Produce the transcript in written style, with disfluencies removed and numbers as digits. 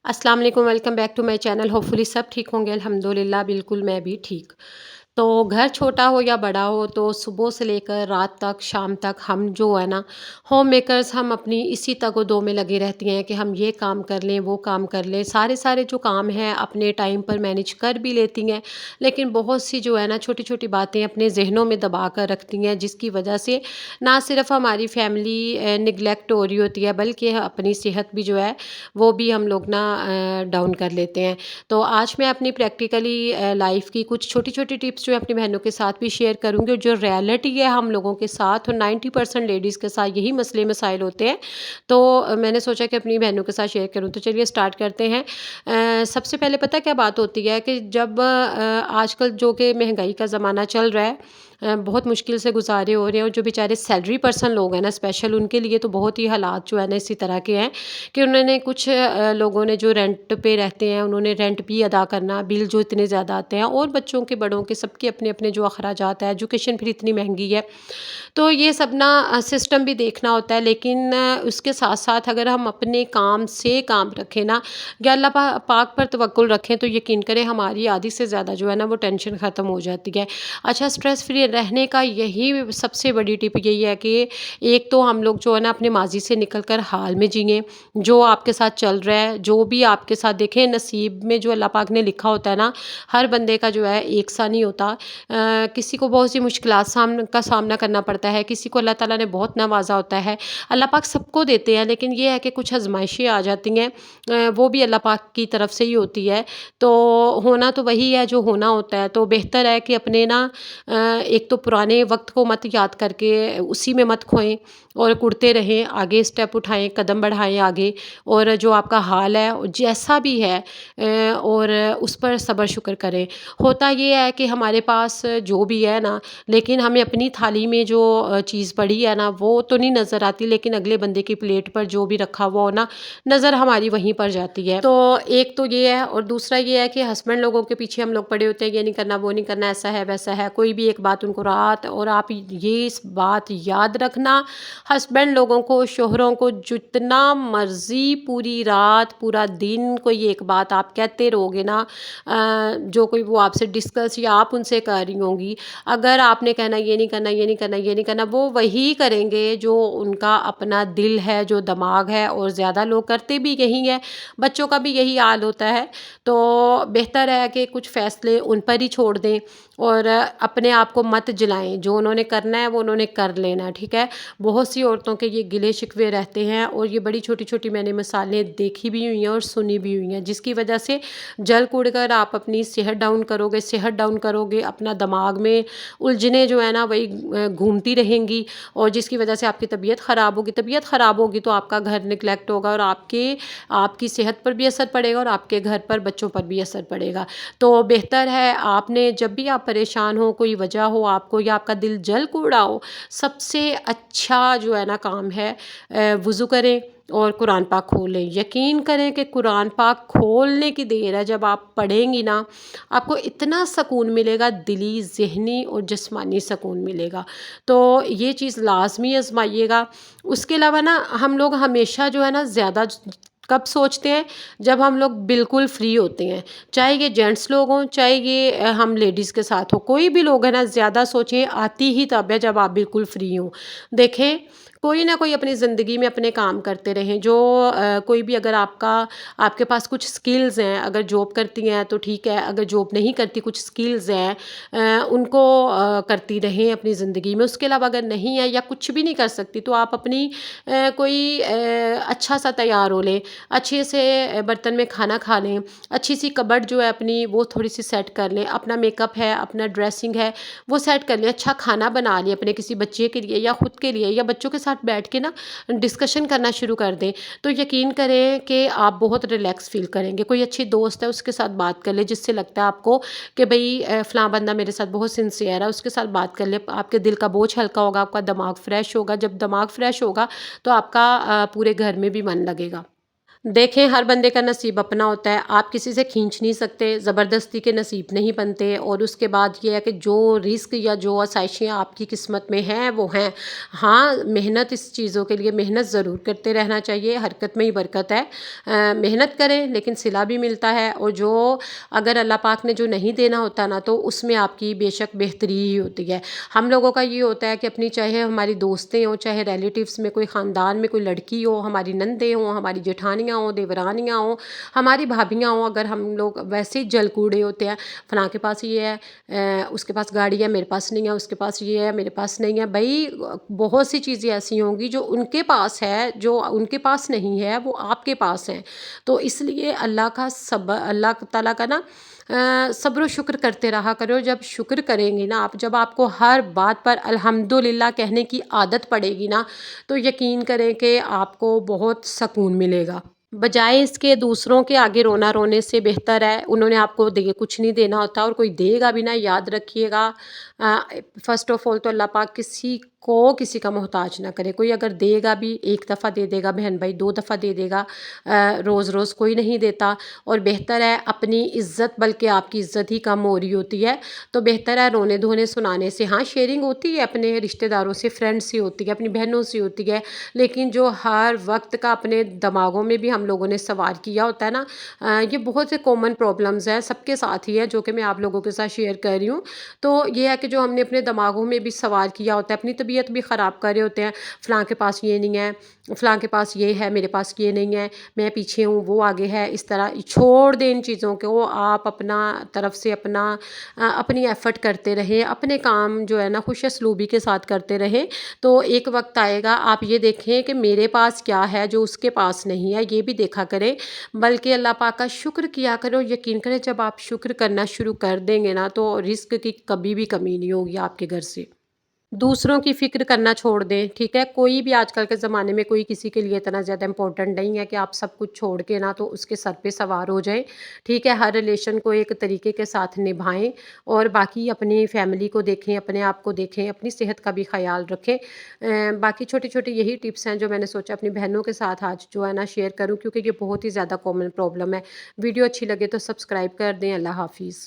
अस्सलाम वालेकुम, welcome back to my channel. Hopefully सब ठीक होंगे। अल्हम्दुलिल्लाह बिल्कुल मैं भी ठीक। तो घर छोटा हो या बड़ा हो, तो सुबह से लेकर रात तक, शाम तक हम जो है ना, होम मेकर्स हम अपनी इसी तगो-दो में लगी रहती हैं कि हम ये काम कर लें, वो काम कर लें। सारे सारे जो काम हैं अपने टाइम पर मैनेज कर भी लेती हैं, लेकिन बहुत सी जो है ना छोटी-छोटी बातें अपने ज़हनों में दबा कर रखती हैं, जिसकी वजह से ना सिर्फ़ हमारी फैमिली निग्लेक्ट हो रही होती है, बल्कि अपनी सेहत भी जो है वो भी हम लोग ना डाउन कर लेते हैं। तो आज मैं अपनी प्रैक्टिकली लाइफ की कुछ छोटी-छोटी टिप्स जो है अपनी बहनों के साथ भी शेयर करूँगी, और जो रियलिटी है हम लोगों के साथ और 90% लेडीज़ के साथ यही मसले मसाइल होते हैं। तो मैंने सोचा कि अपनी बहनों के साथ शेयर करूँ। तो चलिए स्टार्ट करते हैं। सबसे पहले पता है क्या बात होती है कि जब आजकल जो कि महंगाई का ज़माना चल रहा है, बहुत मुश्किल से गुज़ारे हो रहे हैं, और जो बेचारे सैलरी पर्सन लोग हैं ना स्पेशल, उनके लिए तो बहुत ही हालात जो है ना इसी तरह के हैं कि उन्होंने कुछ लोगों ने जो रेंट पे रहते हैं उन्होंने रेंट भी अदा करना, बिल जो इतने ज़्यादा आते हैं, और बच्चों के बड़ों के सबके अपने अपने जो अखराजात है, एजुकेशन फिर इतनी महंगी है। तो ये सब ना सिस्टम भी देखना होता है, लेकिन उसके साथ साथ अगर हम अपने काम से काम रखें ना, या अल्लाह पाक पर तवक्कुल रखें, तो यकीन करें हमारी आधी से ज़्यादा जो है ना वो टेंशन ख़त्म हो जाती है। अच्छा, स्ट्रेस फ्री रहने का यही सबसे बड़ी टिप यही है कि एक तो हम लोग जो है ना अपने माजी से निकल कर हाल में जिएँ। जो आपके साथ चल रहा है, जो भी आपके साथ देखें, नसीब में जो अल्लाह पाक ने लिखा होता है ना, हर बंदे का जो है एक सा नहीं होता। किसी को बहुत सी मुश्किलात का सामना करना पड़ता है, किसी को अल्लाह ताला ने बहुत नवाजा होता है। अल्लाह पाक सबको देते हैं, लेकिन ये है कि कुछ आजमाइशें आ जाती हैं, वो भी अल्लाह पाक की तरफ से ही होती है। तो होना तो वही है जो होना होता है। तो बेहतर है कि अपने ना एक तो पुराने वक्त को मत याद करके उसी में मत खोएं, और कुड़ते रहें, आगे स्टेप उठाएं, कदम बढ़ाएं आगे। और जो आपका हाल है जैसा भी है, और उस पर सब्र शुक्र करें। होता ये है कि हमारे पास जो भी है ना, लेकिन हमें अपनी थाली में जो चीज़ पड़ी है ना वो तो नहीं नज़र आती, लेकिन अगले बंदे की प्लेट पर जो भी रखा हुआ हो ना, नज़र हमारी वहीं पर जाती है। तो एक तो ये है, और दूसरा ये है कि हस्बैंड लोगों के पीछे हम लोग पड़े होते हैं, ये नहीं करना, वो नहीं करना, ऐसा है वैसा है, कोई भी एक बात उनको रात, और आप ये इस बात याद रखना, हस्बैंड लोगों को, शोहरों को जितना मर्जी पूरी रात पूरा दिन कोई एक बात आप कहते रहोगे ना, जो कोई वो आपसे डिस्कस या आप उनसे कर रही होंगी, अगर आपने कहना ये नहीं करना, ये नहीं करना, ये नहीं करना, वो वही करेंगे जो उनका अपना दिल है, जो दिमाग है, और ज़्यादा लोग करते भी यही है। बच्चों का भी यही हाल होता है। तो बेहतर है कि कुछ फ़ैसले उन पर ही छोड़ दें, और अपने आप को मत जलाएं। जो उन्होंने करना है वो उन्होंने कर लेना, ठीक है। बहुत सी औरतों के ये गिले शिकवे रहते हैं, और ये बड़ी छोटी छोटी मैंने मिसालें देखी भी हुई हैं और सुनी भी हुई हैं, जिसकी वजह से जल कूड़ कर आप अपनी सेहत डाउन करोगे, सेहत डाउन करोगे, अपना दिमाग में उलझने जो है ना वही घूमती रहेंगी, और जिसकी वजह से आपकी तबीयत ख़राब होगी। तबीयत ख़राब होगी तो आपका घर निगलेक्ट होगा, और आपकी सेहत पर भी असर पड़ेगा, और आपके घर पर बच्चों पर भी असर पड़ेगा। तो बेहतर है, आपने जब भी आप परेशान हो, कोई वजह हो आपको, या आपका दिल जल कूड़ा हो, सबसे अच्छा जो है ना काम है, वज़ू करें और कुरान पाक खोलें। यकीन करें कि कुरान पाक खोलने की देर है, जब आप पढ़ेंगी ना आपको इतना सुकून मिलेगा, दिली, ज़हनी और जिस्मानी सुकून मिलेगा। तो ये चीज़ लाज़मी आज़माइएगा। उसके अलावा ना हम लोग हमेशा जो है ना ज़्यादा कब सोचते हैं, जब हम लोग बिल्कुल फ्री होते हैं। चाहे ये जेंट्स लोग हों, चाहे ये हम लेडीज़ के साथ हो, कोई भी लोग है ना, ज़्यादा सोचें आती ही तब है जब आप बिल्कुल फ्री हों। देखें, कोई ना कोई अपनी ज़िंदगी में अपने काम करते रहें। जो कोई भी, अगर आपके पास कुछ स्किल्स हैं, अगर जॉब करती हैं तो ठीक है, अगर जॉब नहीं करती, कुछ स्किल्स हैं, उनको करती रहें अपनी ज़िंदगी में। उसके अलावा अगर नहीं है या कुछ भी नहीं कर सकती, तो आप अपनी कोई अच्छा सा तैयार हो लें, अच्छे से बर्तन में खाना खा लें, अच्छी सी कबर्ड जो है अपनी वो थोड़ी सी सेट कर लें, अपना मेकअप है, अपना ड्रेसिंग है वो सेट कर लें, अच्छा खाना बना लें अपने किसी बच्चे के लिए या ख़ुद के लिए, या बच्चों के साथ बैठ के ना डिस्कशन करना शुरू कर दें। तो यकीन करें कि आप बहुत रिलैक्स फ़ील करेंगे। कोई अच्छी दोस्त है उसके साथ बात कर लें, जिससे लगता है आपको कि भई फ़लाँ बंदा मेरे साथ बहुत सिंसियर है, उसके साथ बात कर लें। आपके दिल का बोझ हल्का होगा, आपका दिमाग फ्रेश होगा। जब दिमाग फ्रेश होगा तो आपका पूरे घर में भी मन लगेगा। देखें, हर बंदे का नसीब अपना होता है, आप किसी से खींच नहीं सकते, ज़बरदस्ती के नसीब नहीं बनते। और उसके बाद ये है कि जो रिस्क या जो आसाइशें आपकी किस्मत में हैं वो हैं। हाँ, मेहनत इस चीज़ों के लिए मेहनत ज़रूर करते रहना चाहिए, हरकत में ही बरकत है। मेहनत करें लेकिन सिला भी मिलता है, और जो अगर अल्लाह पाक ने जो नहीं देना होता ना, तो उसमें आपकी बेशक बेहतरी ही होती है। हम लोगों का ये होता है कि अपनी, चाहे हमारी दोस्तें हों, चाहे रिलेटिव्स में कोई ख़ानदान में कोई लड़की हो, हमारी नंदें हों, हमारी जेठानियाँ हों, देवरानियाँ हों, हमारी भाभियाँ हों, अगर हम लोग वैसे ही जलकूड़े होते हैं, फलाँ के पास ये है, उसके पास गाड़ी है, मेरे पास नहीं है, उसके पास ये है, मेरे पास नहीं है। भई बहुत सी चीज़ें ऐसी होंगी जो उनके पास है, जो उनके पास नहीं है वो आपके पास है। तो इसलिए अल्लाह ताला का ना सब्र व शुक्र करते रहा करो। जब शुक्र करेंगी ना आप, जब आपको हर बात पर अल्हम्दुलिल्लाह कहने की आदत पड़ेगी ना, तो यकीन करें कि आपको बहुत सकून मिलेगा। बजाय इसके दूसरों के आगे रोना रोने से बेहतर है, उन्होंने आपको दे कुछ नहीं देना होता, और कोई देगा भी ना, याद रखिएगा। फ़र्स्ट ऑफ़ ऑल तो अल्लाह पाक किसी को किसी का मोहताज ना करे। कोई अगर देगा भी, एक दफ़ा दे देगा बहन भाई, 2 दफ़ा दे देगा, रोज़ रोज़ कोई नहीं देता। और बेहतर है अपनी इज़्ज़त, बल्कि आपकी इज़्ज़त ही कम हो रही होती है, तो बेहतर है रोने धोने सुनाने से। हाँ, शेयरिंग होती है अपने रिश्तेदारों से, फ्रेंड्स से होती है, अपनी बहनों से होती है, लेकिन जो हर वक्त का अपने दिमागों में भी हम लोगों ने सवार किया होता है ना, ये बहुत से कॉमन प्रॉब्लम्स हैं, सबके साथ ही है, जो कि मैं आप लोगों के साथ शेयर कर रही हूँ। तो ये है कि जो हमने अपने दिमागों में भी सवार किया होता है, अपनी तबीयत भी ख़राब कर रहे होते हैं, फ़लाँ के पास ये नहीं है, फ़लाँ के पास ये है, मेरे पास ये नहीं है, मैं पीछे हूँ, वो आगे है। इस तरह छोड़ दें इन चीज़ों को, आप अपना तरफ से अपनी एफ़र्ट करते रहें, अपने काम जो है ना खुश असलूबी के साथ करते रहें। तो एक वक्त आएगा, आप ये देखें कि मेरे पास क्या है जो उसके पास नहीं है, ये भी देखा करें। बल्कि अल्लाह पाक का शुक्र किया करो। यकीन करें, जब आप शुक्र करना शुरू कर देंगे ना, तो रिस्क की कभी भी कमी नहीं होगी आपके घर से। दूसरों की फ़िक्र करना छोड़ दें, ठीक है? कोई भी आजकल के ज़माने में कोई किसी के लिए इतना ज़्यादा इम्पोर्टेंट नहीं है कि आप सब कुछ छोड़ के ना तो उसके सर पे सवार हो जाएँ, ठीक है? हर रिलेशन को एक तरीके के साथ निभाएँ, और बाकी अपनी फैमिली को देखें, अपने आप को देखें, अपनी सेहत का भी ख़याल रखें। बाकी छोटी-छोटी यही टिप्स हैं जो मैंने सोचा अपनी बहनों के साथ आज जो है ना शेयर करूँ, क्योंकि ये बहुत ही ज़्यादा कॉमन प्रॉब्लम है। वीडियो अच्छी लगे तो सब्सक्राइब कर दें। अल्लाह हाफ़िज़।